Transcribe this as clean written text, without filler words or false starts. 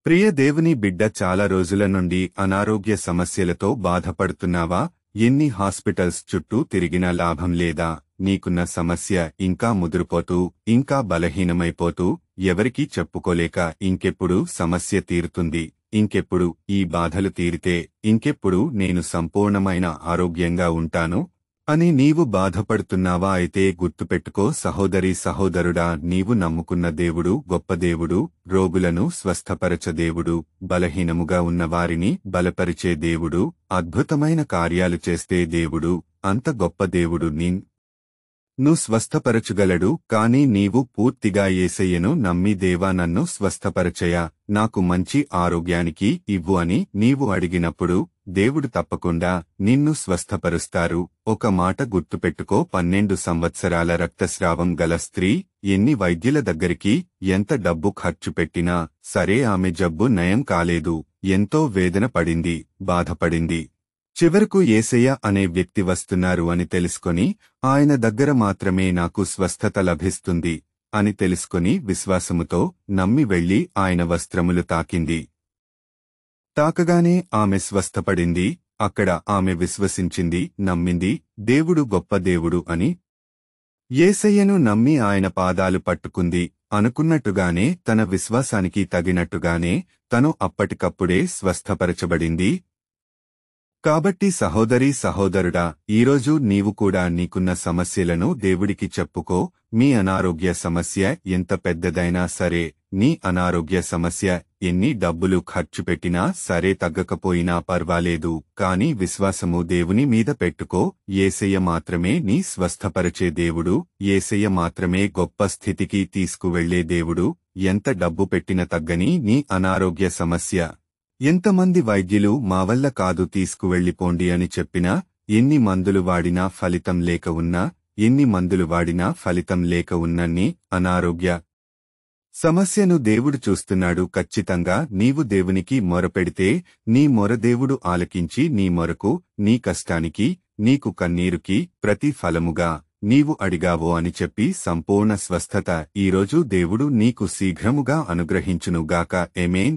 ప్రియ దేవుని బిడ్డ, చాలా రోజుల నుండి అనారోగ్య సమస్యలతో బాధపడుతున్నావా? ఎన్ని హాస్పిటల్స్ చుట్టూ తిరిగినా లాభం లేదా? నీకున్న సమస్య ఇంకా ముదిరిపోతూ, ఇంకా బలహీనమైపోతూ, ఎవరికీ చెప్పుకోలేక ఇంకెప్పుడు సమస్య తీరుతుంది, ఇంకెప్పుడు ఈ బాధలు తీరితే, ఇంకెప్పుడు నేను సంపూర్ణమైన ఆరోగ్యంగా ఉంటాను అని నీవు బాధపడుతున్నావా? అయితే గుర్తుపెట్టుకో సహోదరీ సహోదరుడా, నీవు నమ్ముకున్న దేవుడు గొప్ప దేవుడు, రోగులను స్వస్థపరచ దేవుడు, బలహీనముగా ఉన్న వారిని బలపరిచే దేవుడు, అద్భుతమైన కార్యాలు చేస్తే దేవుడు, అంత గొప్ప దేవుడు నిన్ను స్వస్థపరచుగలడు. కాని నీవు పూర్తిగా యేసయ్యను నమ్మి, దేవా నన్ను స్వస్థపరచయా, నాకు మంచి ఆరోగ్యానికి ఇవ్వు అని నీవు అడిగినప్పుడు దేవుడు తప్పకుండా నిన్ను స్వస్థపరుస్తారు. ఒక మాట గుర్తుపెట్టుకో, 12 సంవత్సరాల రక్తస్రావం గల స్త్రీ ఎన్ని వైద్యుల దగ్గరికి ఎంత డబ్బు ఖర్చు పెట్టినా సరే ఆమె జబ్బు నయం కాలేదు. ఎంతో వేదన పడింది, బాధపడింది. చివరకు యేసయ్య అనే వ్యక్తి వస్తున్నారు అని తెలుసుకొని, ఆయన దగ్గర మాత్రమే నాకు స్వస్థత లభిస్తుంది అని తెలుసుకొని విశ్వాసముతో నమ్మి వెళ్లి ఆయన వస్త్రములు తాకింది. తాకగానే ఆమె స్వస్థపడింది. అక్కడ ఆమె విశ్వసించింది, నమ్మింది, దేవుడు గొప్ప దేవుడు అని. యేసయ్యను నమ్మి ఆయన పాదాలు పట్టుకుంది. అనుకున్నట్టుగానే, తన విశ్వాసానికి తగినట్టుగానే తను అప్పటికప్పుడే స్వస్థపరచబడింది. కాబట్టి సహోదరీ సహోదరుడా, ఈరోజు నీవు కూడా నీకున్న సమస్యలను దేవుడికి చెప్పుకో. మీ అనారోగ్య సమస్య ఎంత పెద్దదైనా సరే, నీ అనారోగ్య సమస్య ఎన్ని డబ్బులు ఖర్చు పెట్టినా సరే, తగ్గకపోయినా పర్వాలేదు, కాని విశ్వాసము దేవుని మీద పెట్టుకో. యేసయ్య మాత్రమే నీ స్వస్థపరిచే దేవుడు, యేసయ్య మాత్రమే గొప్ప స్థితికి తీసుకువెళ్లే దేవుడు. ఎంత డబ్బు పెట్టిన తగ్గని నీ అనారోగ్య సమస్య, ఎంతమంది వైద్యులు మా వల్ల కాదు తీసుకువెళ్లిపోండి అని చెప్పినా, ఎన్ని మందులు వాడినా ఫలితం లేక ఉన్నా, ఎన్ని మందులు వాడినా ఫలితం లేక ఉన్న నీ అనారోగ్య సమస్యను దేవుడు చూస్తున్నాడు. ఖచ్చితంగా నీవు దేవునికి మొరపెడితే, నీ మొర దేవుడు ఆలకించి నీ మొరకు, నీ కష్టానికి, నీకు కన్నీరుకి ప్రతి ఫలముగా నీవు అడిగావో అని చెప్పి సంపూర్ణ స్వస్థత ఈరోజు దేవుడు నీకు శీఘ్రముగా అనుగ్రహించునుగాక. ఆమేన్.